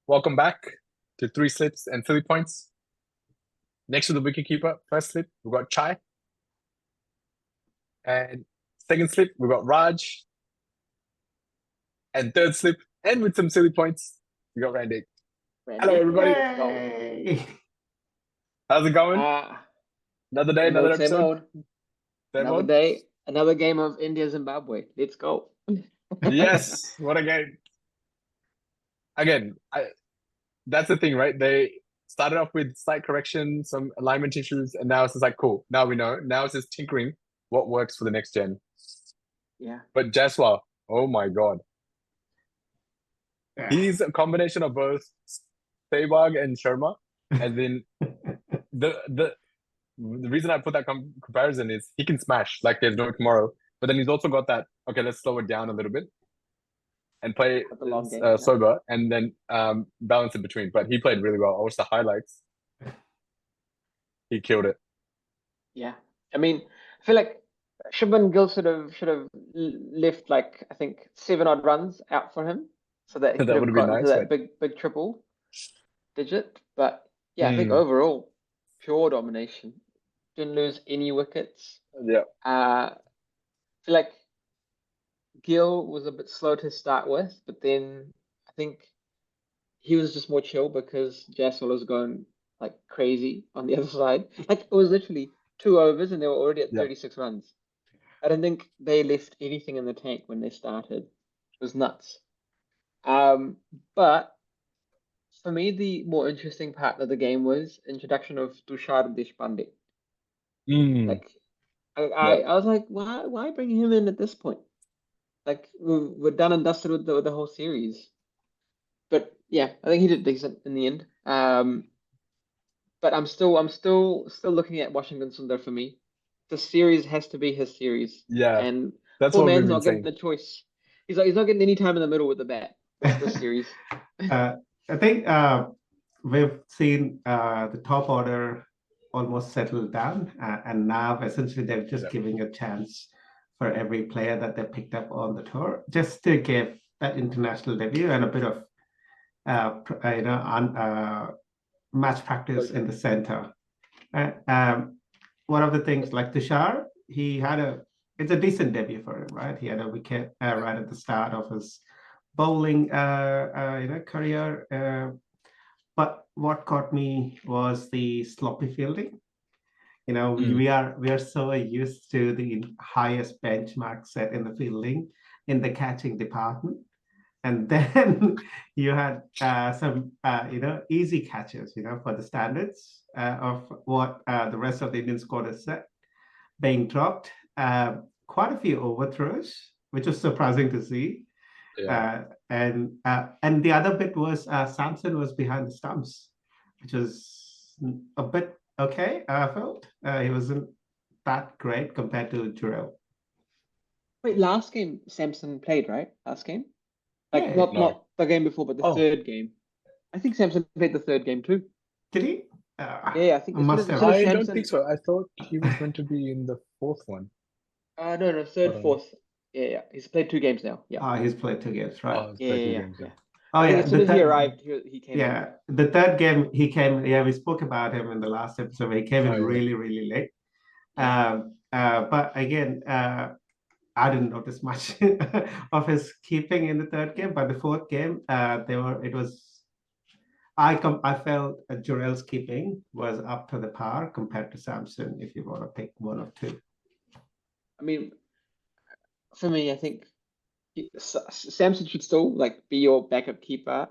Welcome back to Three Slips and Silly Points. Next to the wicketkeeper, first slip, we've got Chai. And second slip, we've got Raj. And third slip, and with some silly points, we got Randy. Hello, everybody. Yay. How's it going? Another day, another episode. Another day, another game of India Zimbabwe. Let's go. Yes, what a game. Again, that's the thing, right? They started off with slight correction, some alignment issues, and now it's just like, cool. Now we know. Now it's just tinkering what works for the next gen. Yeah. But Jaswal, oh my God. He's a combination of both Sehwag and Sharma. And then the reason I put that comparison is he can smash like there's no tomorrow. But then he's also got that, okay, let's slow it down a little bit and play sober and then balance in between. But he played really well. I watched the highlights. He killed it. Yeah. I mean, I feel like Shubman Gill should have left like, I think, 7 odd runs out for him. So that he could have gotten to that big triple digit. But yeah, I think overall, pure domination. Didn't lose any wickets. Yeah. I feel like Gill was a bit slow to start with, but then I think he was just more chill because Jaswal was going like crazy on the other side. Like it was literally 2 overs and they were already at 36 runs. I don't think they left anything in the tank when they started. It was nuts. But for me, the more interesting part of the game was introduction of Tushar Deshpande. Like, I was like, why bring him in at this point? Like, we're done and dusted with the whole series. But yeah, I think he did decent in the end. But I'm still looking at Washington Sundar for me. The series has to be his series. Yeah, and that's poor what man's not getting the choice. He's not getting any time in the middle with the bat. This series. I think we've seen the top order almost settled down, and now essentially they're just giving a chance for every player that they picked up on the tour, just to give that international debut and a bit of match practice in the center. One of the things like Tushar, it's a decent debut for him, right? He had a wicket right at the start of his bowling career, but what caught me was the sloppy fielding. We are so used to the highest benchmark set in the fielding in the catching department, and then you had some easy catches for the standards of what the rest of the Indian squad has set being dropped, quite a few overthrows, which was surprising to see. And the other bit was Samson was behind the stumps, which was a bit okay. I felt he wasn't that great compared to Jurel. Wait, last game Samson played, right? Last game, like not the game before, but the third game. I think Samson played the third game too. Did he? Yeah, I think. I don't think so. I thought he was going to be in the fourth one. No, third, fourth. Yeah. He's played 2 games now. Yeah. He's played 2 games, right? Oh, yeah. Oh, yeah. As soon as he arrived, he came. Yeah, the third game he came. Yeah, we spoke about him in the last episode. He came in really late. But again, I didn't notice much of his keeping in the third game. But the fourth game, I felt Jurel's keeping was up to the par compared to Samson. If you want to pick one or two, I mean, for me, I think Samson should still be your backup keeper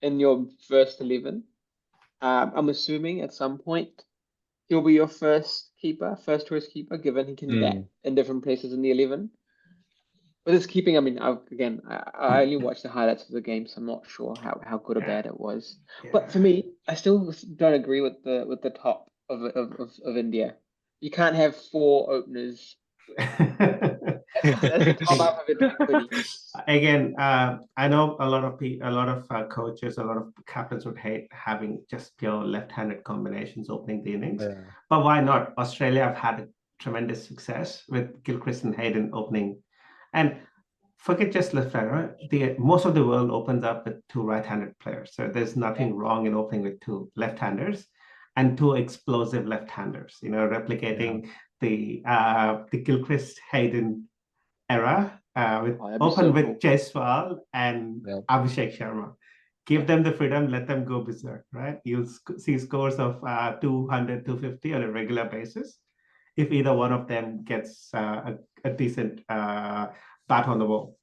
in your first 11. I'm assuming at some point he'll be your first choice keeper, given he can bat in different places in the 11. But his keeping, I mean, I only watched the highlights of the game, so I'm not sure how good or bad it was. But for me, I still don't agree with the top of India. You can't have 4 openers. Again, I know a lot of coaches, a lot of captains would hate having just pure left-handed combinations opening the innings. But why not? Australia have had a tremendous success with Gilchrist and Hayden opening. And forget just left-hander. Most of the world opens up with two right-handed players. So there's nothing wrong in opening with two left-handers and two explosive left-handers. Replicating the Gilchrist Hayden era with open with Jaiswal and Abhishek Sharma. Give them the freedom, let them go berserk, right? You'll see scores of 200, 250 on a regular basis if either one of them gets a decent bat on the ball.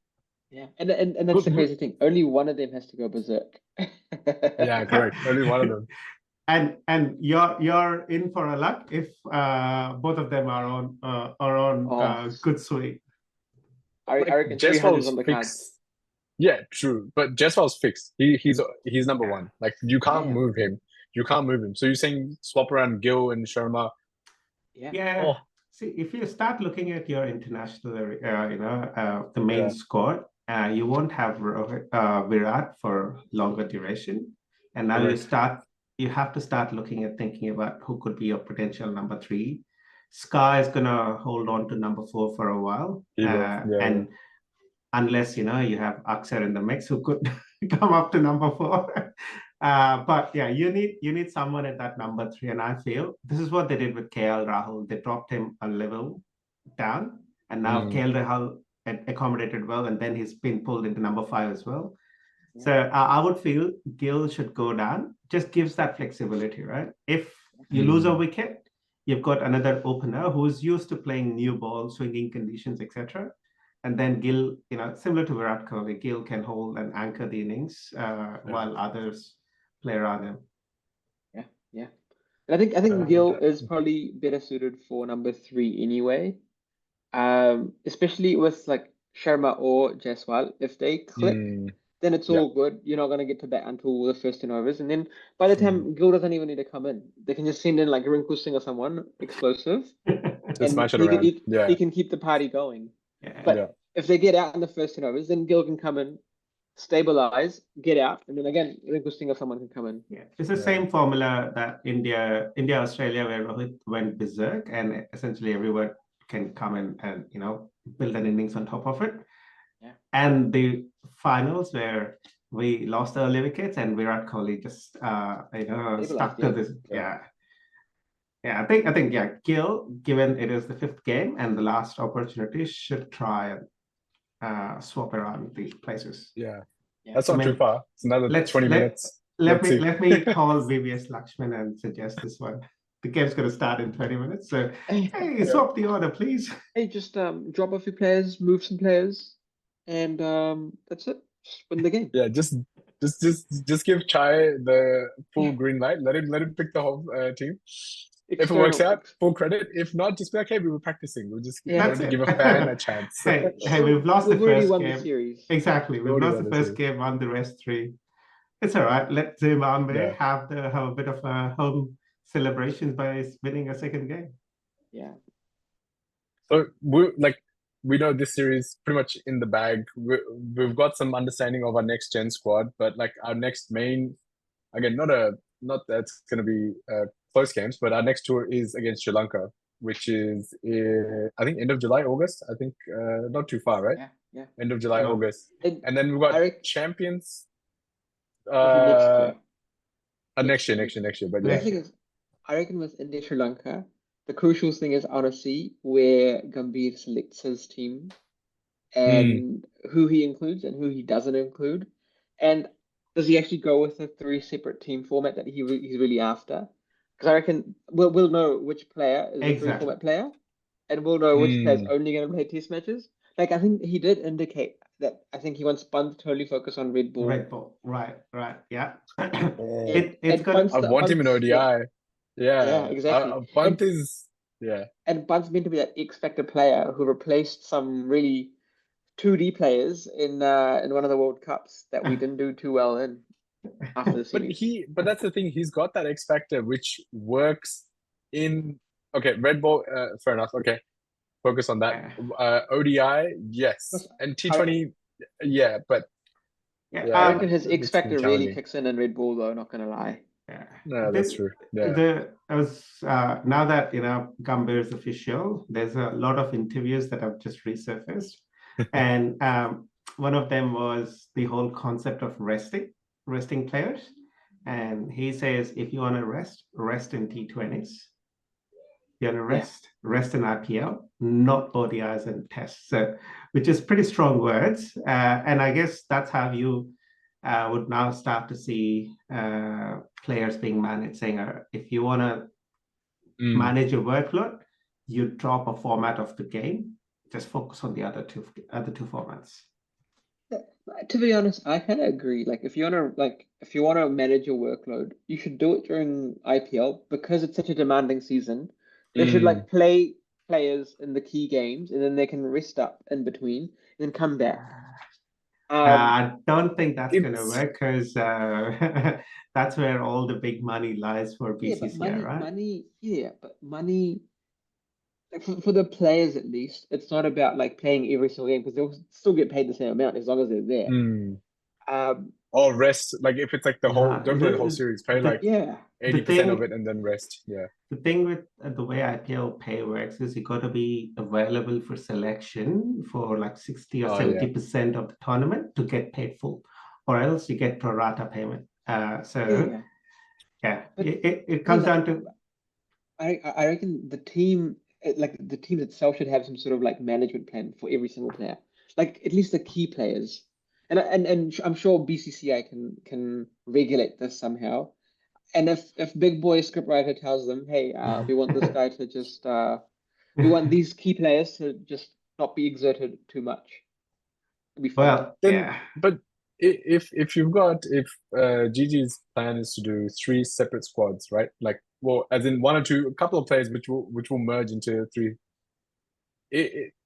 Yeah, and that's the crazy thing. Only one of them has to go berserk. Yeah, correct. Only one of them. And you're in for a luck if both of them are on good swing. I reckon 300 on the cards. Yeah, true. But Jaiswal's fixed. He's number one. Like you can't move him. You can't move him. So you're saying swap around Gill and Sharma? Yeah. Oh. See, if you start looking at your international, the main squad, you won't have Virat for longer duration, and now you have to start looking at thinking about who could be your potential number 3. Sky is gonna hold on to number 4 for a while, and unless you have Aksar in the mix who could come up to number 4. But yeah, you need someone at that number 3, and I feel this is what they did with KL Rahul. They dropped him a level down, and now KL Rahul accommodated well, and then he's been pulled into number 5 as well. So I would feel Gill should go down. Just gives that flexibility, right? If you lose a wicket, you've got another opener who's used to playing new ball, swinging conditions, etc. And then Gill, similar to ViratKohli, Gill can hold and anchor the innings while others play around him. Yeah. And I think Gill is probably better suited for number 3 anyway. Especially with like Sharma or Jaiswal. If they click, then it's all good. You're not going to get to bat until the first 10 overs. And then by the time Gill doesn't even need to come in, they can just send in like Rinku Singh or someone explosive. Just smash it around. He can keep the party going. But if they get out in the first 10 overs, then Gill can come in, stabilize, get out, and then again, Rinku Singh or someone can come in. Yeah, it's the same formula that India, Australia, where Rohit went berserk, and essentially everyone can come in and build an innings on top of it. Yeah. And the finals where we lost the early wickets and ViratKohli just stuck to this. Yeah, I think Gill, given it is the 5th game and the last opportunity, should try and swap around the places. Yeah. That's not too far. It's another 20 minutes. Let me call VVS Lakshman and suggest this one. The game's going to start in 20 minutes, so hey, swap the order, please. Hey, just drop a few players, move some players, and that's it. Just win the game. Yeah, just give Chai the full green light. Let him pick the whole team. If it works out, full credit. If not, just be like, hey, we were practicing. We'll just give a fan a chance. Hey, we've lost the first already won game. the series. Exactly, we've lost the first game, won the rest 3. It's all right. Let Zimbabwe have a bit of a home celebrations by winning a 2nd game. Yeah. So we know this series pretty much in the bag. We've got some understanding of our next gen squad, but like our next main, again, not that's going to be close games, but our next tour is against Sri Lanka, which is I think end of July, August. I think not too far, right? Yeah. End of July, August, and then we've got champions. Next year, but yeah. I reckon with India Sri Lanka, the crucial thing is I want to see where Gambhir selects his team and who he includes and who he doesn't include, and does he actually go with a 3 separate team format that he's really after? Because I reckon we'll know which player is a 3 format player, and we'll know which player's only going to play test matches. Like I think he did indicate that I think he wants Bunt to totally focus on red ball. Red ball, right, yeah. I want him in ODI. Yeah, exactly. Bunt and Bunt's meant to be that X factor player who replaced some really 2D players in one of the World Cups that we didn't do too well in after the series. But that's the thing. He's got that X factor which works in red ball. Fair enough. Okay, focus on that. ODI, yes, and T20, but I reckon his X factor really kicks in red ball, though. Not gonna lie. Yeah, no, that's true. Yeah. Now that Gambhir is official, there's a lot of interviews that have just resurfaced, And one of them was the whole concept of resting players. And he says, if you want to rest in T20s. You want to rest in IPL, not ODIs and tests. So, which is pretty strong words. And I guess that's how you would now start to see players being managed, saying, if you want to manage your workload, you drop a format of the game, just focus on the other two formats. To be honest, I kind of agree. Like, if you want to manage your workload, you should do it during IPL because it's such a demanding season. They should like play players in the key games, and then they can rest up in between, and then come back. I don't think that's going to work because that's where all the big money lies for BCCI, right? But money. Like for the players, at least, it's not about like playing every single game because they'll still get paid the same amount as long as they're there. Or rest, like if it's like the whole, don't play the whole series, play like 80% of it and then rest. Yeah. The thing with the way IPL pay works is you got to be available for selection for like 60 or 70% of the tournament to get paid full, or else you get pro rata payment. It comes down to. I reckon the team. The team itself should have some sort of like management plan for every single player, like at least the key players, and I'm sure BCCI can regulate this somehow. And if big boy scriptwriter tells them, hey, we want this guy to just we want these key players to just not be exerted too much, it'll be fine. But if Gigi's plan is to do 3 separate squads, right? Like, well, as in a couple of players which will merge into 3.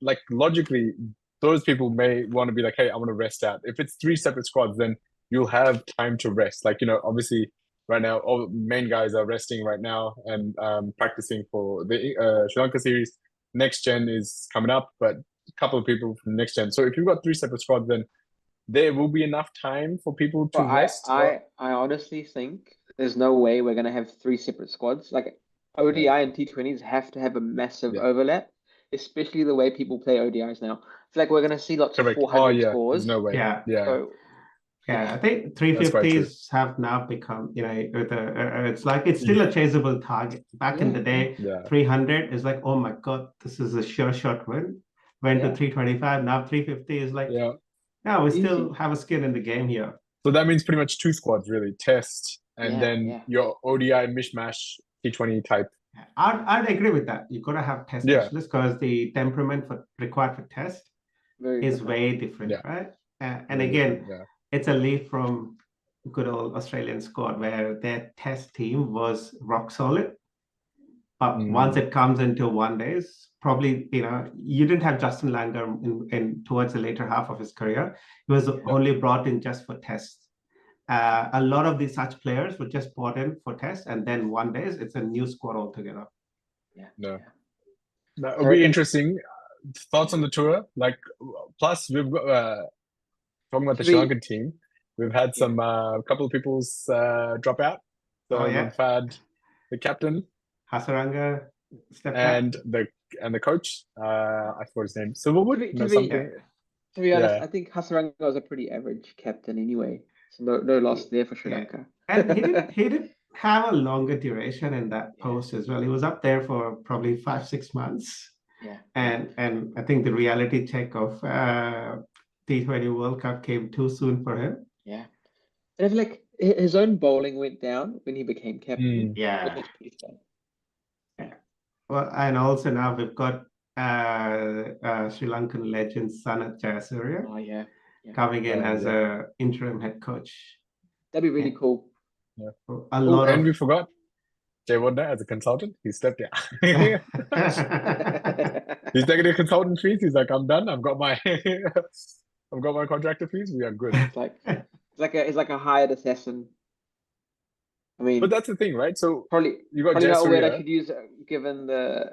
Like logically, those people may want to be like, hey, I want to rest out. If it's 3 separate squads, then you'll have time to rest. Like, obviously right now, all the main guys are resting right now and practicing for the Sri Lanka series. Next gen is coming up, but a couple of people from next gen. So if you've got 3 separate squads, then there will be enough time for people to rest. I honestly think there's no way we're going to have 3 separate squads. Like ODI and T20s have to have a massive overlap, especially the way people play ODIs now. It's like we're going to see lots of 400 scores. There's no way. I think 350s have now become, it's like it's still a chaseable target. Back in the day, 300 is like, oh my God, this is a sure shot win. Went to 325, now 350 is like, we still have a skin in the game here. So that means pretty much 2 squads, really. Test and then your ODI mishmash T20 type. I'd agree with that. You've got to have test specialists because the temperament required for test is way different, right? And again, it's a leap from good old Australian squad where their test team was rock solid. But once it comes into one days, probably, you didn't have Justin Langer in towards the later half of his career. He was only brought in just for tests. A lot of these such players were just brought in for tests, and then one day it's a new squad altogether. That would be interesting. Thoughts on the tour? Like, plus we've got talking about the Sri Lankan team. We've had some couple of people's drop out. So we've had the captain. Hasaranga and the coach, I forgot his name. Silverwood. To be honest, I think Hasaranga was a pretty average captain anyway. So no loss there for Sri Lanka. And he did have a longer duration in that post as well. He was up there for probably 5-6 months. And I think the reality check of T20 World Cup came too soon for him. And I feel like his own bowling went down when he became captain. Which is pretty sad. Well, and also now we've got Sri Lankan legend Sanat Jayasuriya coming in as a interim head coach. That'd be really cool. And we forgot Jay Wardner as a consultant. He stepped down. He's taking the consultant fees. He's like, I'm done. I've got my contractor fees. We are good. It's like a hired assassin. I mean, but that's the thing, right? So probably you got not a word I should use given the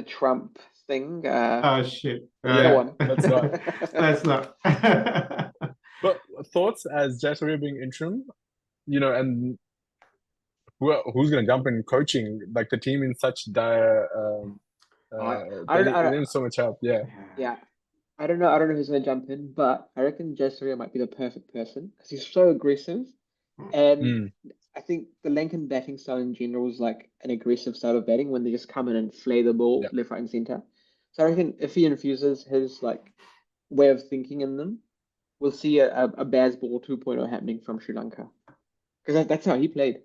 Trump thing. Oh shit! Go on. Let's not. But thoughts as Jayasuriya being interim, and who's going to jump in coaching like the team in such dire? They need so much help. Yeah. I don't know. I don't know who's going to jump in, but I reckon Jaisurya might be the perfect person because he's so aggressive, and Mm. I think the Lankan batting style in general is like an aggressive style of batting when they just come in and flay the ball Yeah. left, right, and center. So I reckon if he infuses his like way of thinking in them, we'll see a Baz Ball 2.0 happening from Sri Lanka because that's how he played.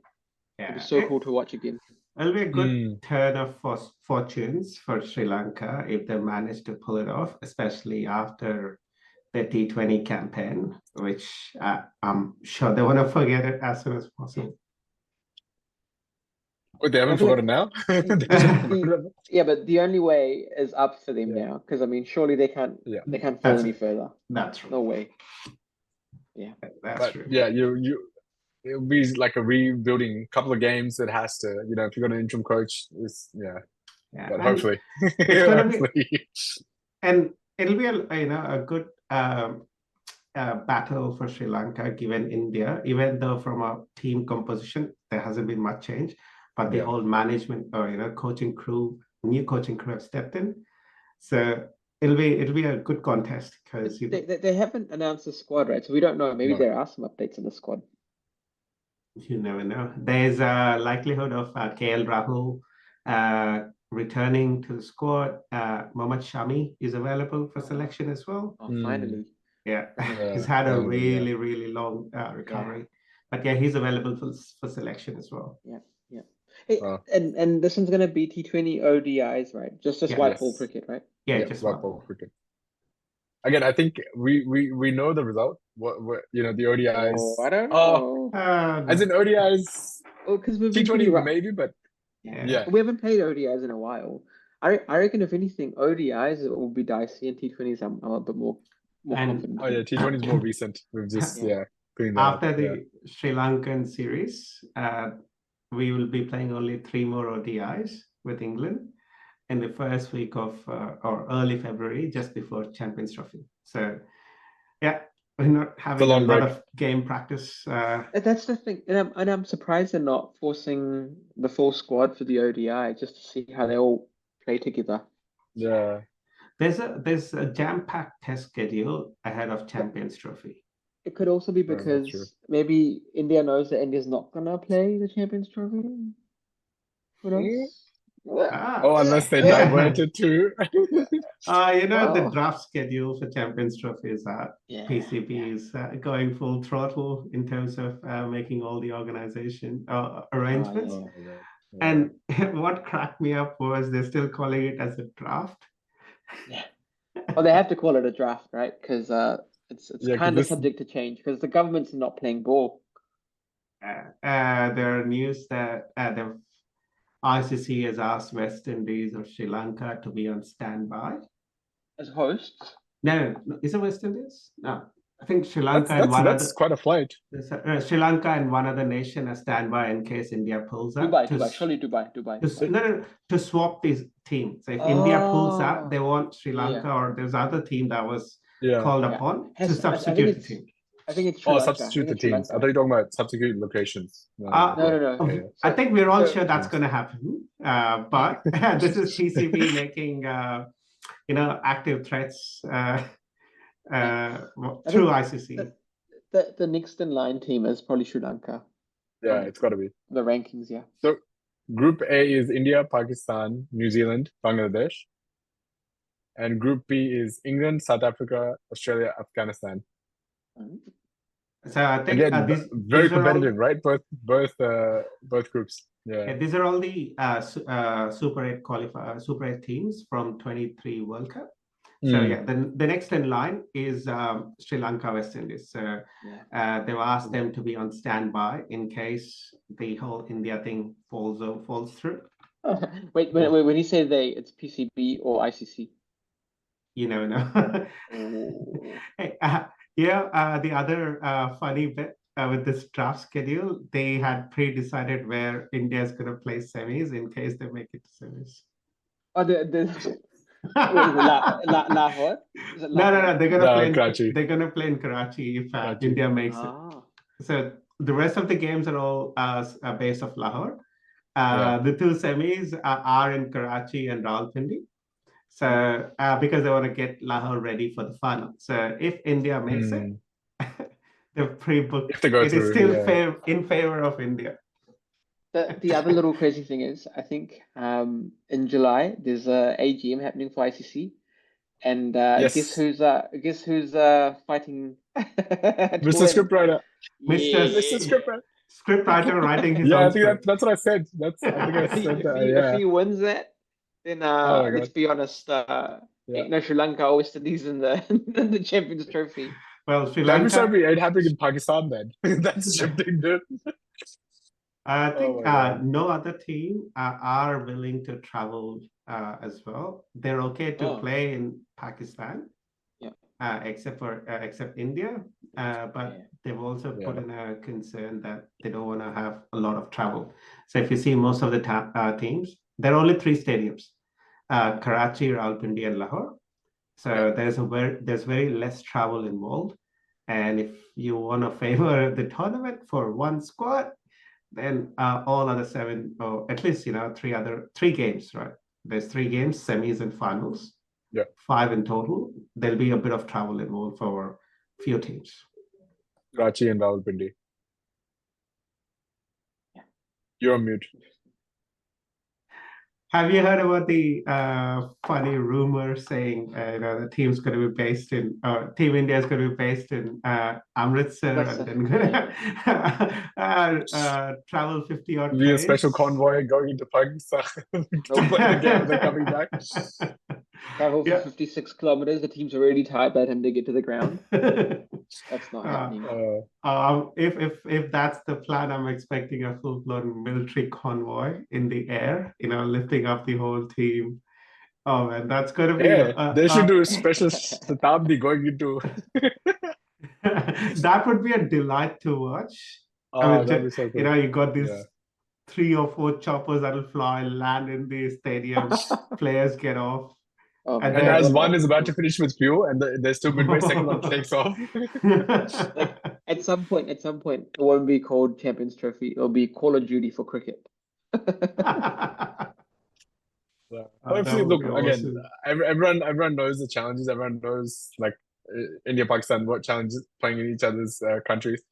It'll be Yeah, so cool to watch again. it'll be a good Mm. turn of fortunes for Sri Lanka if they manage to pull it off, especially after the T20 campaign, which I'm sure they want to forget it as soon as possible. But they And I haven't feel forgotten like now. They just forgot. yeah, but the only way is up for them Yeah. now because I mean, surely they can't Yeah. fall That's any it. further. That's true. No way. Yeah. That's But true. yeah, it'll be like a rebuilding couple of games. It has to, if you got an interim coach, Yeah, but and hopefully, it's gonna be, hopefully. and it'll be a good battle for Sri Lanka given India, even though from a team composition there hasn't been much change, but the Yeah. whole management or coaching crew, new coaching crew have stepped in, so it'll be a good contest because They haven't announced the squad, right? So we don't know. Maybe No. there are some updates on the squad. you never know. There's a likelihood of KLrahul returning to the squad. Mohammad Shami is available for selection as well. Oh, Mm. finally. Yeah, Yeah, he's had a finally, yeah. really long recovery, but yeah, he's available for selection as well. Yeah. Hey, Wow. and this one's gonna be T20 ODIs, right? Just Yeah. white Yes. ball cricket, right? Yeah, Yeah, just white one ball more. cricket. Again, I think we know the result. What the ODIs. Oh, I don't Oh, know. as in ODIs, Oh, because we've been pretty T20 maybe, but yeah. We haven't played ODIs in a while. I reckon if anything, ODIs it will be dicey, and T20s I'm a bit more And- confident. Oh yeah, T20 is more recent. We've just Yeah. cleaned that After up. the Sri Lankan series, we will be playing only 3 more ODIs with England in the first week of or early February, just before Champions Trophy. So, yeah, we're not having a long lot break. of game practice. That's the thing, and I'm surprised they're not forcing the full squad for the ODI just to see how they all play together. Yeah. There's a jam-packed test schedule ahead of Champions Trophy. It could also be that's true. because maybe India knows that India's not gonna play the Champions Trophy. Who knows? Oh, unless they divert it to. The draft schedule for Champions Trophy is that PCB is going full throttle in terms of making all the organization arrangements. Yeah. And what cracked me up was they're still calling it as a draft. Yeah. Well, they have to call it a draft, right? Because it's kind of this- subject to change because the government's not playing ball. There are news that the ICC has asked West Indies or Sri Lanka to be on standby. As hosts? No, is it West Indies? No, I think Sri Lanka and that's quite a flight. Sri Lanka and one other nation are standby in case India pulls out. Dubai. To swap these teams. So if India pulls out, they want Sri Lanka or there's other team that was called upon to substitute the team. I think it's Sri Lanka. Substitute the teams. I thought you were talking about substitute locations. No. Okay. I think we're all sure that's going to happen. But this is PCB making, active threats through ICC. The next in line team is probably Sri Lanka. Yeah, it's got to be. The rankings, yeah. So Group A is India, Pakistan, New Zealand, Bangladesh. And Group B is England, South Africa, Australia, Afghanistan. So I think again, very competitive, right? Both groups. Yeah. These are all the Super 8 teams from 23 World Cup. So the next in line is Sri Lanka, West Indies. So they've asked them to be on standby in case the whole India thing falls through. Wait, when you say they, it's PCB or ICC? You never know. Hey, the other funny bit with this draft schedule, they had pre-decided where India is going to play semis in case they make it to semis. Oh, Lahore? No. They're gonna play in Karachi. They're gonna play in Karachi if India makes it. So the rest of the games are all based off Lahore. The two semis are in Karachi and Rawalpindi. So because they want to get Lahore ready for the final. So if India makes it, they've pre-booked. If they go It is through, still yeah. in favor of India. The other little crazy thing is, I think in July there's a AGM happening for ICC, and Yes. guess who's fighting to Mr. win? Scriptwriter. Mr. Mr. Scriptwriter. Scriptwriter writing his Yeah, own I think script. that's what I said. I think I said that. If Yeah. he wins that, then Oh my let's God. be honest, Yeah. ain't no Sri Lanka or West Indies in the in the Champions Trophy. Well, Sri Champions Lanka. Trophy ain't happening in Pakistan then. That's shifting, dude. I think my God. no other team are willing to travel as well. They're okay to play in Pakistan, except India. But they've also put in a concern that they don't want to have a lot of travel. So if you see most of the teams, there are only 3 stadiums: Karachi, Rawalpindi, and Lahore. So there's very less travel involved. And if you want to favor the tournament for one squad, then all other 7, or at least 3 games, right? There's 3 games, semis and finals. 5 in total. There'll be a bit of travel involved for few teams. Karachi and Rawalpindi. You're on mute. Have you heard about the funny rumor saying the team's going to be based in, Team India is going to be based in Amritsar and then going to travel 50 odd Be a special convoy going into Pakistan to play the game and then coming back. Travel for 56 kilometers. The team's already tired by the time they get to the ground. That's not happening. If that's the plan, I'm expecting a full-blown military convoy in the air, lifting up the whole team. Oh man, that's gonna be. They should do a special Shatabdi going into. That would be a delight to watch. That'd be so cool. You got these 3 or 4 choppers that'll fly, land in the stadium. Players get off. And as one is about to finish with fuel, and they're still midway, second one takes off. Like at some point, it won't be called Champions Trophy. It'll be Call of Duty for cricket. Hopefully, look again. Everyone knows the challenges. Everyone knows like India, Pakistan, what challenges playing in each other's countries.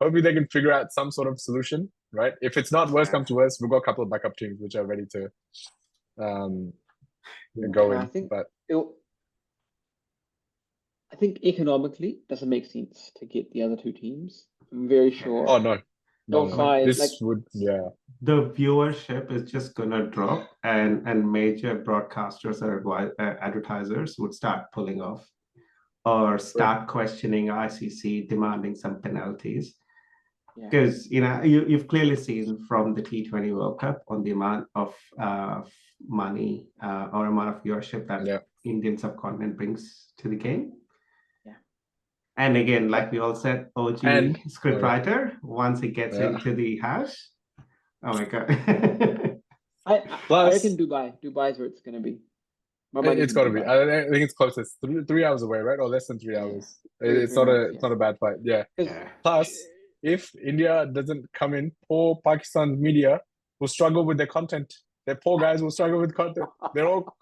Hopefully, they can figure out some sort of solution, right? If it's not worst comes to worst, we've got a couple of backup teams which are ready to go in. I think economically doesn't make sense to get the other 2 teams. I'm very sure. Oh no. The viewership is just gonna drop, and major broadcasters or advertisers would start pulling off, or start questioning ICC, demanding some penalties. Because you've clearly seen from the T20 World Cup on the amount of money or amount of viewership that Indian subcontinent brings to the game. And again, like we all said, OG scriptwriter, once he gets into the house, oh my God. I reckon Dubai is where it's going to be. It's got to be. I think it's closest. 3 hours away, right? Or less than 3 hours. It's not a bad fight. Plus, if India doesn't come in, poor Pakistan's media will struggle with their content. Their poor guys will struggle with content. They're all...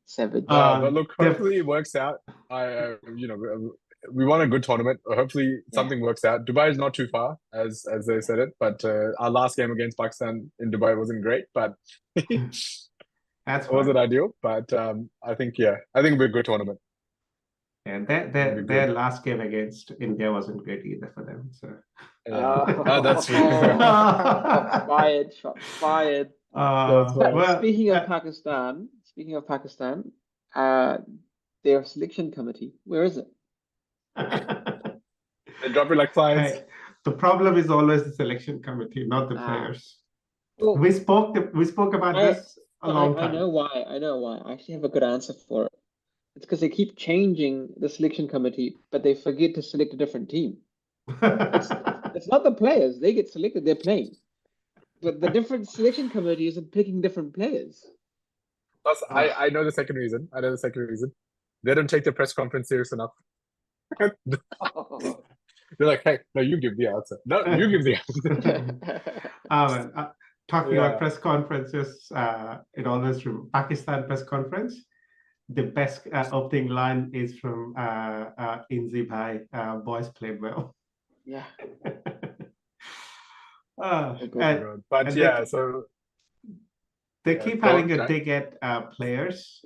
Savage. But look, hopefully it works out. We want a good tournament. Hopefully something works out. Dubai is not too far, as they said it. But our last game against Pakistan in Dubai wasn't great, but it wasn't ideal. But I think it'll be a good tournament. And their last game against India wasn't great either for them. So that's true. Shots fired. Speaking of Pakistan, their selection committee, where is it? They drop it like flies. Hey, the problem is always the selection committee, not the players. Well, we spoke about this a long time. I know why. I actually have a good answer for it. It's because they keep changing the selection committee, but they forget to select a different team. It's not the players. They get selected, they're playing. But the different selection committee is picking different players. Plus, I know the second reason. They don't take the press conference serious enough. They're like, hey, no, you give the answer. No, you give the answer. talking about press conferences, it always Pakistan press conference. The best opening line is from Inzi Bhai, boys played well. Yeah. But yeah, so they keep having a dig at players.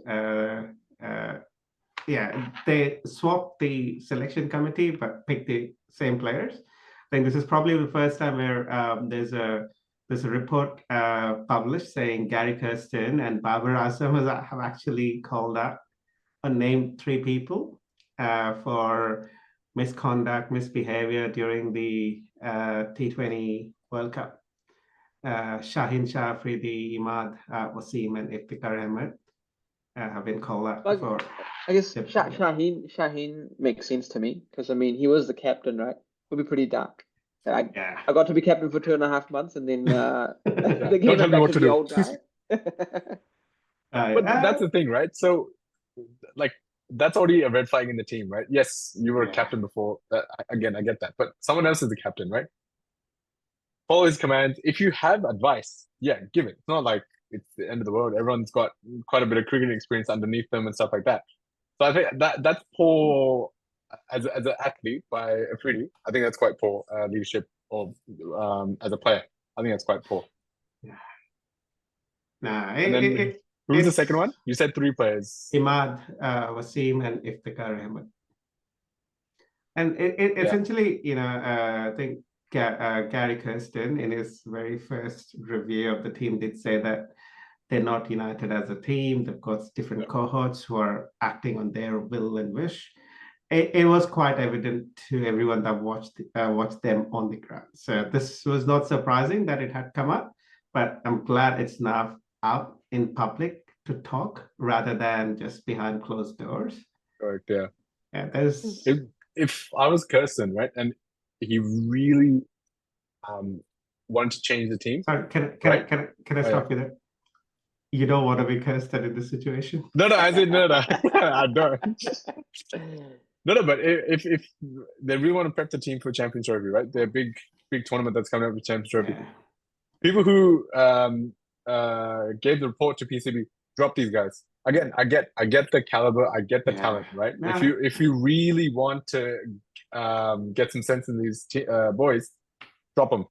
Yeah, they swap the selection committee but pick the same players. I think this is probably the first time where there's a report published saying Gary Kirsten and Babar Azam have actually called up and named 3 people for misconduct, misbehavior during the T20 World Cup. Shaheen Shah Afridi, Imad Wasim, and Iftikhar Ahmed have been called up for. I guess Shaheen makes sense to me because I mean he was the captain, right? Would be pretty dark. I got to be captain for 2.5 months, and then they gave him back to the old guy. But that's the thing, right? So, like, that's already a red flag in the team, right? Yes, you were captain before. Again, I get that, but someone else is the captain, right? Follow his commands. If you have advice, give it. It's not like it's the end of the world. Everyone's got quite a bit of cricketing experience underneath them and stuff like that. So I think that's poor as an athlete by Afridi. I think that's quite poor leadership, or as a player. I think that's quite poor. Who's the second one? You said 3 players. Imad, Wasim, and Iftikhar Ahmed. And it essentially, I think Gary Kirsten, in his very first review of the team, did say that they're not united as a team. They've got different cohorts who are acting on their will and wish. It was quite evident to everyone that watched them on the ground. So this was not surprising that it had come up, but I'm glad it's now out in public to talk rather than just behind closed doors. Correct. Yeah. There's. If I was Kirsten, right, and he really wanted to change the team. Sorry, can I stop you there? You don't want to be Kirsten in this situation. No, I said no. I don't. No, but if they really want to prep the team for Champions Trophy, right? They're a big tournament that's coming up with Champions Trophy. Yeah. People who gave the report to PCB, drop these guys. Again, I get the caliber, I get the talent, right? Nah. If you really want to get some sense in these boys, drop them.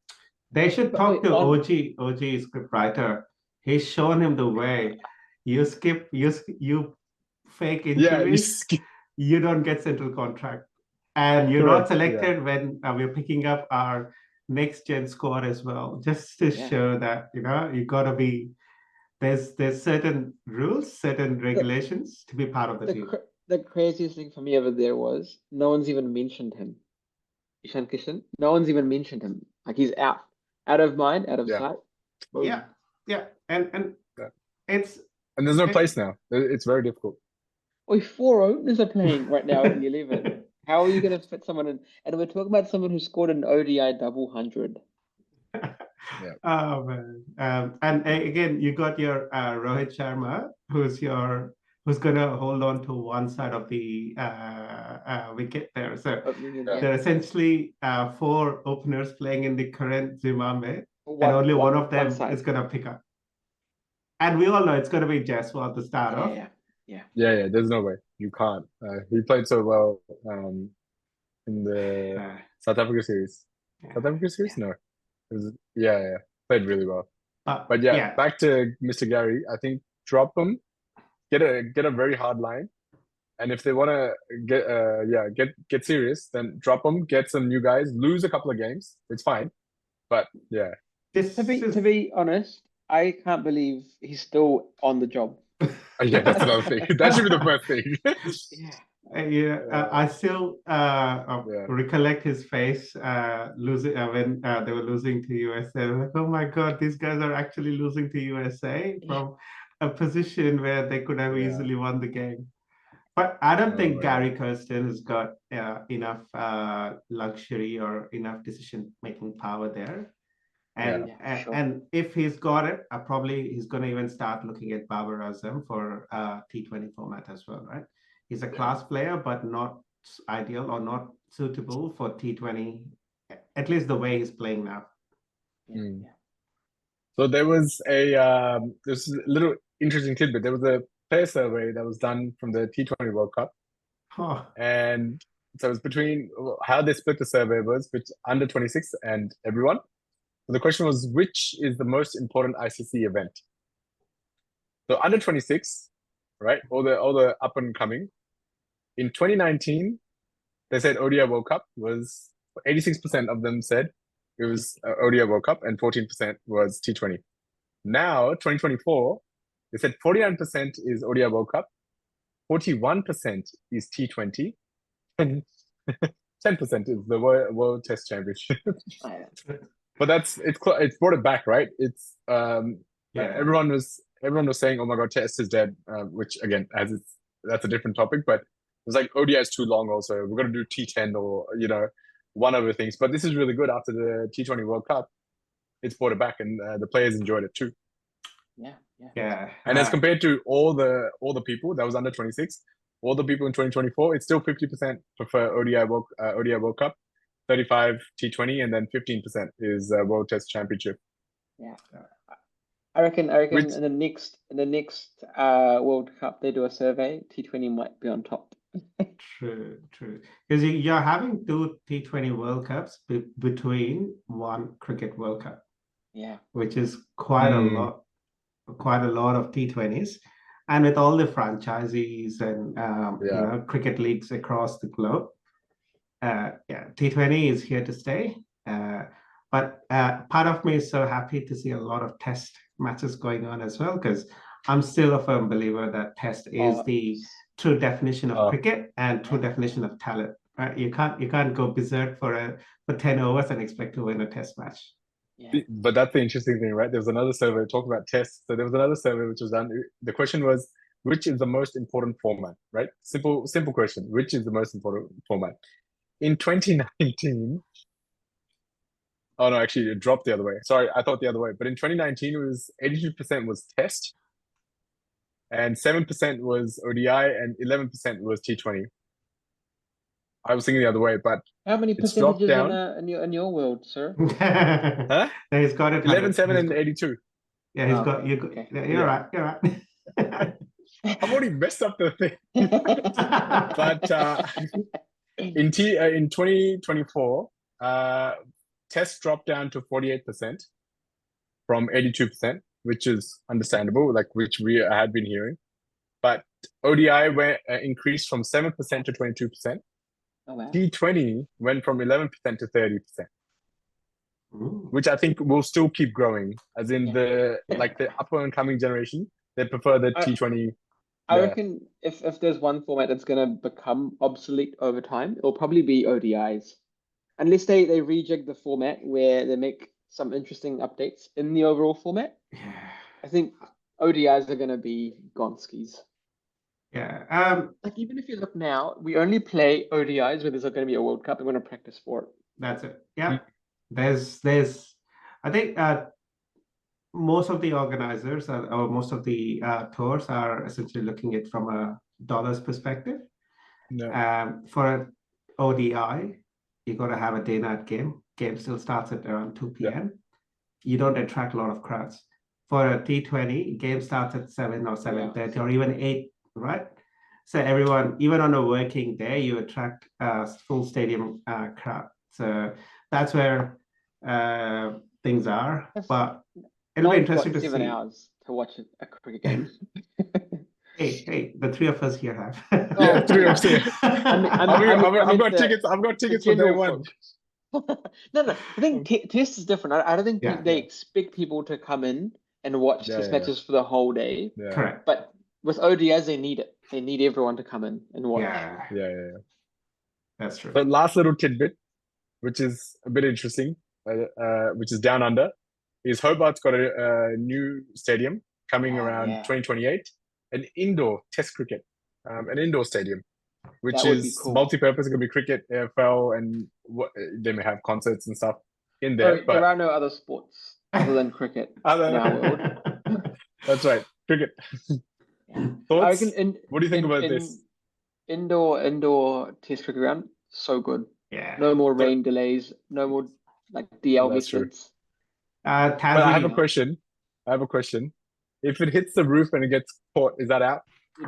They should talk to OG scriptwriter. He's shown him the way. You skip, you fake injuries, you don't get central contract. And you're not selected when we're picking up our next gen squad as well. Just to show that, you gotta be, there's certain rules, certain regulations to be part of the team. The craziest thing for me over there was no one's even mentioned him. Ishan Kishan, no one's even mentioned him. Like he's out of mind, out of sight. Boom. Yeah. And it's and there's no place now. It's very difficult. 4 openers are playing right now in the 11. How are you going to fit someone in? And we're talking about someone who scored an ODI double 100. Oh man! And again, you got your RohitSharma, who's going to hold on to one side of the wicket there. So there are essentially 4 openers playing in the current Zimbabwe, and only one of them is going to pick up. And we all know it's going to be Jaswal at the start off. Yeah. There's no way you can't. He played so well in the South Africa series. South Africa series, no. Played really well. But back to Mr. Gary. I think drop him, get a very hard line, and if they want to get serious, then drop them, get some new guys, lose a couple of games. It's fine, but to be honest, I can't believe he's still on the job. That's another thing. That should be the first thing. I still recollect his face losing when they were losing to USA. Like, oh my God, these guys are actually losing to USA from a position where they could have easily won the game. But I don't think Gary Kirsten has got enough luxury or enough decision-making power there. And if he's got it, probably he's going to even start looking at Babar Azam for T20 format as well, right? He's a class player, but not ideal or not suitable for T20, at least the way he's playing now. So there was there's a little interesting tidbit. There was a player survey that was done from the T20 World Cup, and so it was between how they split the survey was between under 26 and everyone. So the question was, which is the most important ICC event? So under 26, right? All the up and coming. In 2019, they said ODI World Cup was 86% of them said it was ODI World Cup, and 14% was T20. Now, 2024, they said 49% is ODI World Cup, 41% is T20, and 10% is the World Test Championship. But it's brought it back, right? It's everyone was saying, oh my god, Test is dead, which again that's a different topic, but it was like ODI is too long. Also, we're gonna do T10 or one other things. But this is really good after the T20 World Cup. It's brought it back, and the players enjoyed it too. Yeah. And as compared to all the people that was under 26, all the people in 2024, it's still 50% prefer ODI World Cup, 35 T20, and then 15% is World Test Championship. Yeah. I reckon in the next World Cup they do a survey, T20 might be on top. True. Because you're having 2 T20 World Cups between one Cricket World Cup. Yeah. Which is quite a lot of T20s. And with all the franchisees and cricket leagues across the globe, T20 is here to stay. But part of me is so happy to see a lot of test matches going on as well, because I'm still a firm believer that test is the true definition of cricket and true definition of talent. Right? You can't go berserk for 10 overs and expect to win a test match. Yeah. But that's the interesting thing, right? There was another survey talking about tests. So there was another survey which was done. The question was, which is the most important format, right? Simple question. Which is the most important format? In 2019, oh no, actually it dropped the other way. Sorry, I thought the other way. But in 2019, it was 82% was test, and 7% was ODI, and 11% was T20. I was thinking the other way, but how many percentages in your world, sir? Huh? No, he's got it. 11, 7, and 82. Yeah, he's got you. Okay. You're right. You're right. I've already messed up the thing. But in 2024, tests dropped down to 48% from 82%, which is understandable, like which we had been hearing. But ODI increased from 7% to 22%. Oh, wow. T20 went from 11% to 30%. Ooh. Which I think will still keep growing, as in the upper and coming generation, they prefer the T20. I reckon if there's one format that's going to become obsolete over time, it'll probably be ODIs. Unless they rejig the format where they make some interesting updates in the overall format. Yeah. I think ODIs are going to be gonskis. Yeah. Like even if you look now, we only play ODIs where there's going to be a World Cup and we're going to practice for it. That's it. Yeah. There's I think most of the organizers or most of the tours are essentially looking at it from a dollars perspective. No. For an ODI, you got to have a day-night game. Game still starts at around 2 p.m. Yeah. You don't attract a lot of crowds. For a T20, game starts at 7 or 7:30 or even 8, right? So everyone, even on a working day, you attract a full stadium crowd. So that's where things are. But it'll be interesting to see. 7 hours to watch a cricket game. Hey, the 3 of us here have. Yeah, 3 of us here. I've got tickets. I've got tickets for day one. No. I think test is different. I don't think they expect people to come in and watch test matches for the whole day. Yeah. Correct. But with ODIs, they need it. They need everyone to come in and watch. Yeah. That's true. But last little tidbit, which is a bit interesting, which is down under, is Hobart's got a new stadium coming around 2028, an indoor test cricket, an indoor stadium, which is cool. Multi-purpose. It's going to be cricket, AFL, and they may have concerts and stuff in there. But there are no other sports other than cricket in our world. That's right, cricket. Thoughts? What do you think about this? Indoor test cricket ground, so good. Yeah. No more rain delays. No more like DL misfits. But I have a question. I have a question. If it hits the roof and it gets caught, is that out?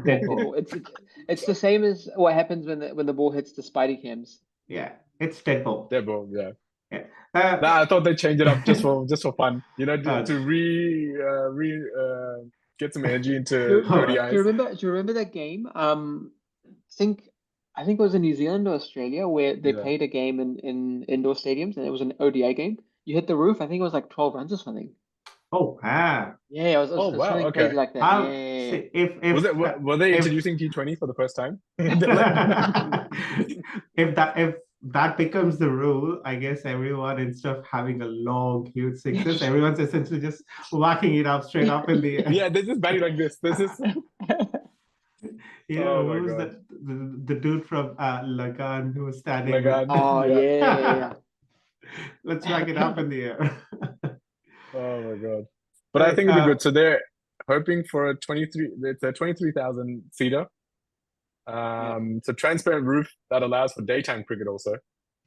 Dead ball. It's the same as what happens when the ball hits the spidey cams. Yeah, it's dead ball. Dead ball, yeah. Yeah. Nah, I thought they'd change it up just for fun. You know, Uh, to get some energy into Do ODIs. you remember that game? I think it was in New Zealand or Australia where they Yeah. played a game in indoor stadiums and it was an ODI game. You hit the roof. I think it was like 12 runs or something. Oh, Yeah, it was Oh, wow, something okay. crazy like that. I'll Yeah. see if Were they if- introducing T20 for the first time? if that becomes the rule, I guess everyone, instead of having a long, huge sixes, everyone's essentially just whacking it up straight up in the air. Yeah, they're just batting like this. This is You Oh know, my who's God. the dude from Lagan who was standing? Lagan. Oh yeah. Let's whack it up in the air. Oh my God. But I think it'll be good. So they're hoping for a 23,000 seater. So transparent roof that allows for daytime cricket also,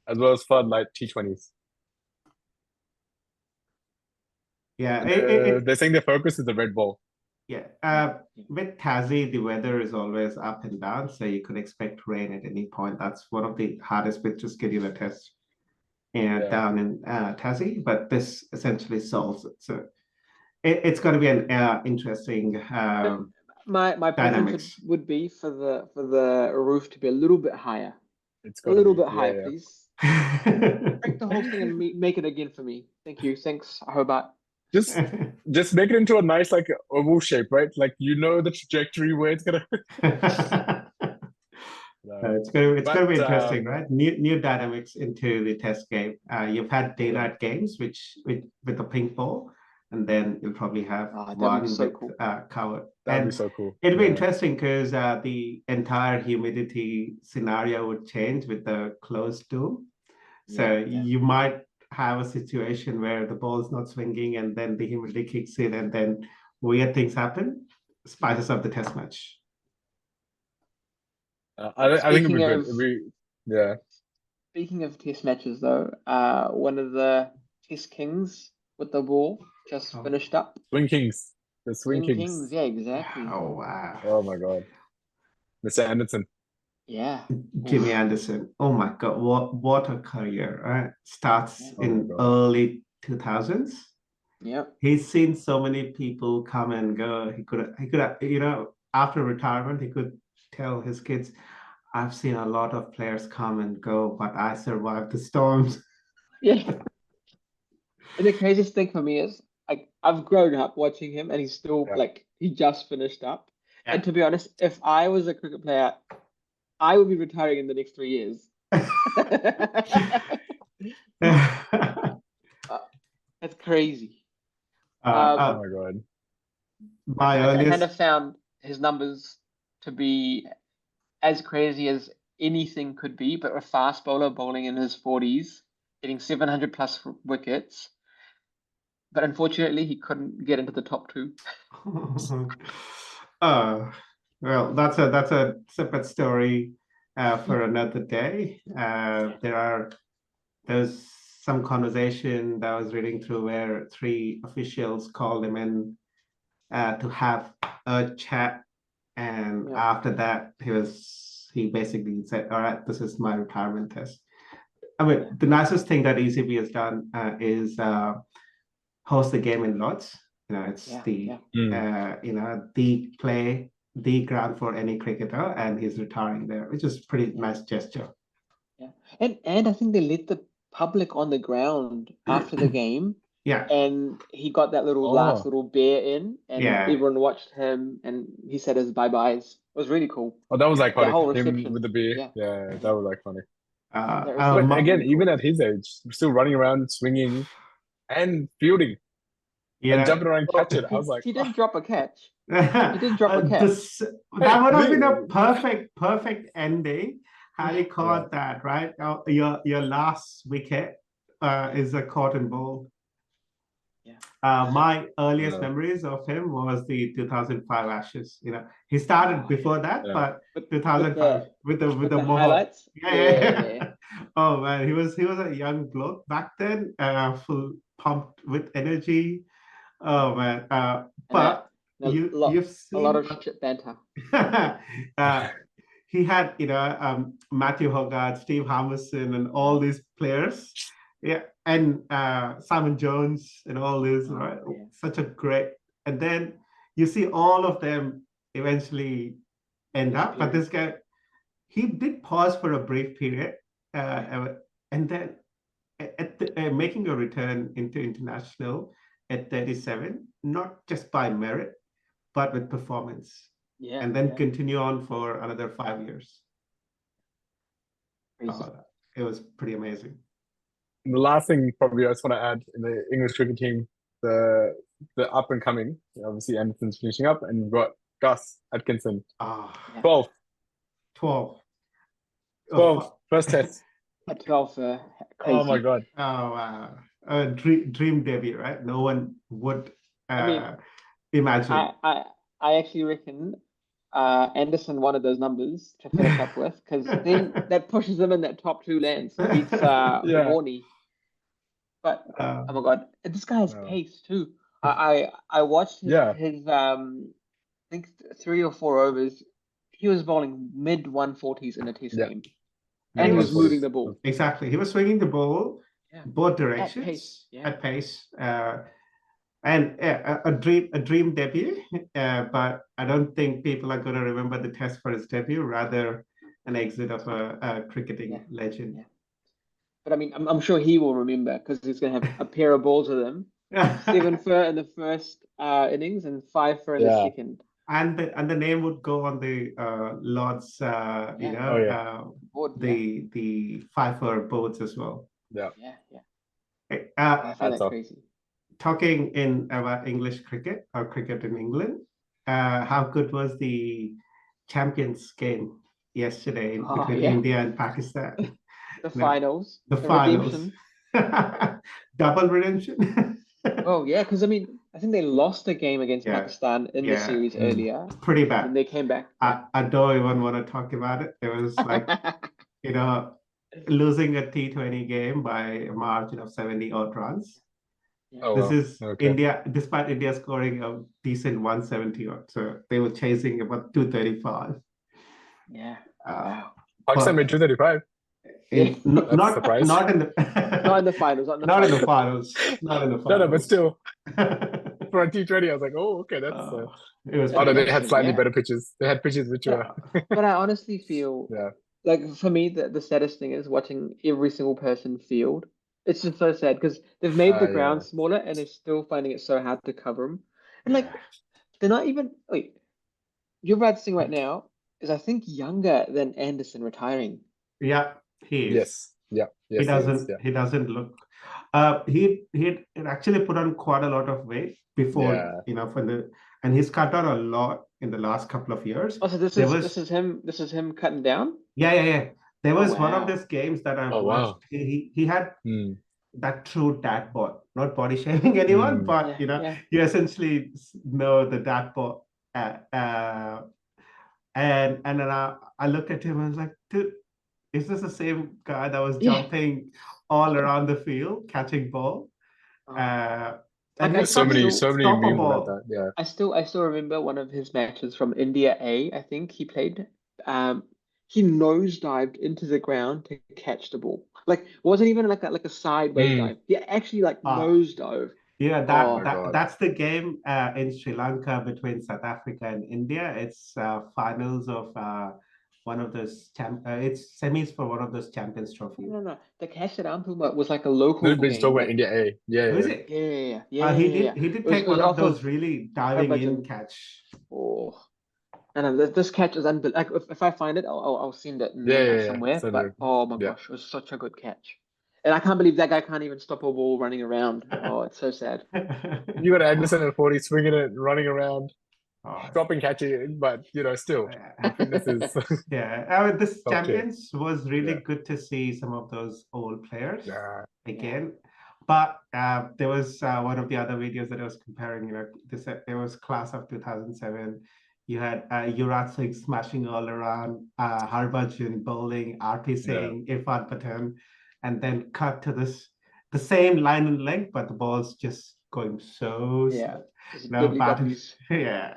as well as floodlight T20s. Yeah, They're saying their focus is the red ball. yeah. With Tassie, the weather is always up and down, so you could expect rain at any point. That's one of the hardest bits to schedule a test and down in Tassie, but this essentially solves it. So it's going to be an interesting My preference dynamics. would be for the roof to be a little bit higher. It's A gotta little be, bit higher, yeah. please. Break the whole thing and make it again for me. Thank you. Thanks, Hobart. Just make it into a nice like oval shape, right? Like you know the trajectory where it's gonna. It's gonna be But, interesting, right? New dynamics into the test game. You've had daylight games, which with the pink ball, and then you'll probably have that'd one be so with cool. covered. That'd And be so cool. it'll be Yeah. interesting because the entire humidity scenario would change with the closed dome. So you might have a situation where the ball is not swinging and then the humidity kicks in and then weird things happen, spices up the test match. I think it'd be good. Yeah. Speaking of test matches, though, one of the test kings with the ball just finished up. Swing Kings. The Swing Kings. Yeah, exactly. Oh, wow. Oh my God. Mr. Anderson. Yeah. Jimmy Anderson. Oh my God, what a career, right? Starts in early 2000s. Yep. He's seen so many people come and go. He could you know, after retirement, he could tell his kids, I've seen a lot of players come and go, but I survived the storms. Yeah. And the craziest thing for me is I've grown up watching him and he's still he just finished up. Yeah. And to be honest, if I was a cricket player, I would be retiring in the next 3 years. That's crazy. Oh my God. I kind of found his numbers to be as crazy as anything could be, but a fast bowler bowling in his 40s, getting 700 plus wickets. But unfortunately, he couldn't get into the top 2. Well, that's a separate story for another day. There's some conversation that I was reading through where 3 officials called him in to have a chat, and after that he basically said, "All right, this is my retirement test." I mean, the nicest thing that ECB has done is host the game in Lords. You know, it's the ground for any cricketer, and he's retiring there, which is pretty nice gesture. Yeah, and I think they let the public on the ground after the game. Yeah, and he got that last little bear in, and everyone watched him, and he said his bye-byes. It was really cool. Oh, that was iconic. The whole reception. Him with the beer. Yeah, that was iconic. But again, even at his age, still running around, swinging, and fielding. And jumping around and catch it. I was like, he didn't drop a catch. He didn't drop a catch. That would have been a perfect ending had he caught that, right? Your last wicket is a cotton ball. My earliest memories of him was the 2005 Ashes. You know, he started before that, but 2005 with the highlights. Yeah. Oh man, he was a young bloke back then, full pumped with energy. Oh man. And But a you've a seen lot of shit banter. he had, Matthew Hogarth, Steve Harmison, and all these players. Yeah, and Simon Jones and all this, right? Yeah. Such a great. And then you see all of them eventually end up. But this guy, he did pause for a brief period, and then making a return into international at 37, not just by merit, but with performance. Yeah. And then continue on for another 5 years. Crazy. It was pretty amazing. The last thing probably I just want to add in the English cricket team, the up and coming, obviously Anderson's finishing up, and we've got Gus Atkinson, 12. 12. 12, first test. At 12, crazy. Oh my God. Oh, wow. A dream debut, right? No one would imagine. I actually reckon Anderson wanted those numbers to finish up with, because then that pushes him in that top 2 lands. Beats Dhoni. But oh my God, this guy has pace too. I watched his I think 3 or 4 overs. He was bowling mid 140s in a test game, and he was moving the ball. Exactly, he was swinging the ball both directions at pace. And a dream debut, but I don't think people are going to remember the test for his debut, rather an exit of a cricketing legend. Yeah. But I mean, I'm sure he will remember, because he's going to have a pair of balls with him. 7 for in the first innings and 5 for in the second. And the name would go on the Lord's, the 5 for boards as well. Yeah. I find that crazy. Talking about English cricket or cricket in England, how good was the Champions game yesterday between India and Pakistan? The finals. The finals. Double redemption. Oh yeah, because I mean, I think they lost a game against Pakistan in the series earlier. Pretty bad. And they came back. I don't even want to talk about it. It was like, losing a T20 game by a margin of 70 odd runs. This is India, despite India scoring a decent 170 odd. So they were chasing about 235. Yeah. Wow. Pakistan made 235. Not in the not in the finals. Not in the finals. No, but still. For a T20, I was like, oh, okay, that's. It was. They had slightly better pitches. They had pitches which were. But I honestly feel, like, for me, the saddest thing is watching every single person field. It's just so sad, because they've made the ground smaller and they're still finding it so hard to cover them. And like, they're not even. Wait, Yuvraj Singh right now is, I think, younger than Anderson retiring. Yeah, he is. Yes. He doesn't look. He actually put on quite a lot of weight before, and he's cut down a lot in the last couple of years. Oh, so this is him cutting down? Yeah. There was one of these games that I watched. Wow. He had that true dad bod, not body shaming anyone, but you essentially know the dad bod. And then I looked at him and I was like, dude, is this the same guy that was jumping all around the field, catching ball? And so many memes about that. Yeah. I still remember one of his matches from India A. I think he played. He nosedived into the ground to catch the ball. Like, it wasn't even like a sideways dive. He actually nosedove. Yeah, that's the game in Sri Lanka between South Africa and India. It's finals of one of those it's semis for one of those Champions trophies. No. The catch that I'm talking about was like a local game. Talking about India A. Yeah. Was it? Yeah. He did take one of those really diving in catch. Oh. And this catch is unbelievable. Like, if I find it, I'll send it somewhere. But oh my gosh, it was such a good catch. And I can't believe that guy can't even stop a ball running around. Oh, it's so sad. You got Anderson at 40 swinging it, running around, dropping, catching it, but still. I think this is this Champions was really good to see some of those old players again. But there was one of the other videos that I was comparing. There was class of 2007. You had Yuvraj Singh smashing all around, Harbhajan bowling, RP Singh, Irfan Pathan, and then cut to the same line and length, but the ball's just going so Yeah. slow. Just Now WWs. Patins, yeah.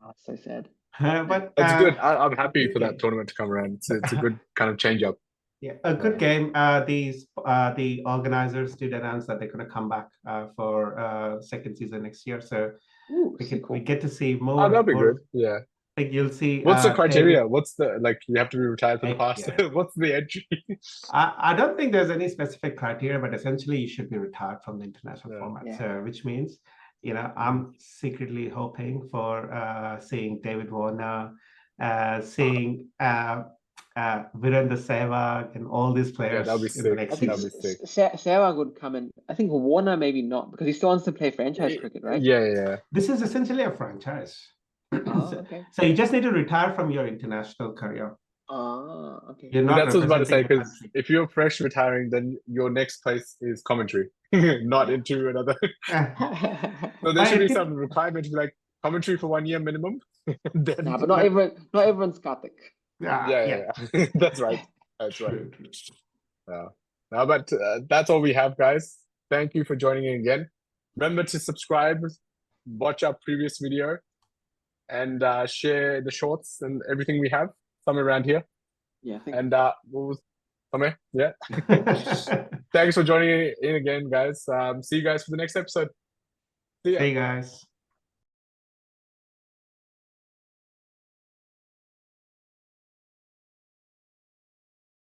Oh, so sad. But That's good. I'm happy good for that game. tournament to come around. It's a good kind of change up. Yeah, a good game. The organizers did announce that they're going to come back for second season next year. So Ooh, we so cool. we get to see Oh, more. that'll be more. good. Yeah. Like you'll see. What's the criteria? David, What's the like? You have to be retired for the past. Yeah. What's the entry? I don't think there's any specific criteria, but essentially you should be retired from the international Yeah. format. Yeah. So which means, I'm secretly hoping for seeing David Warner, seeing Virender Sehwag and all these players that'll be in the sick. next I think That'll be sick. Sehwag would come in. I think Warner maybe not because he still wants to play franchise cricket, right? Yeah. This is essentially a franchise. Oh, okay. So you just need to retire from your international career. Oh, okay. You're not That's what I was about to say, representing your because country. if you're fresh retiring, then your next place is commentary, not into another. So there should be some requirement to be like commentary for 1 year minimum. Then Nah, but not everyone's Karthik. yeah. That's right. That's right. True. No, but that's all we have, guys. Thank you for joining in again. Remember to subscribe, watch our previous video, and share the shorts and everything we have somewhere around here. Yeah, I think. And somewhere, yeah. Thanks for joining in again, guys. See you guys for the next episode. See ya. Hey guys.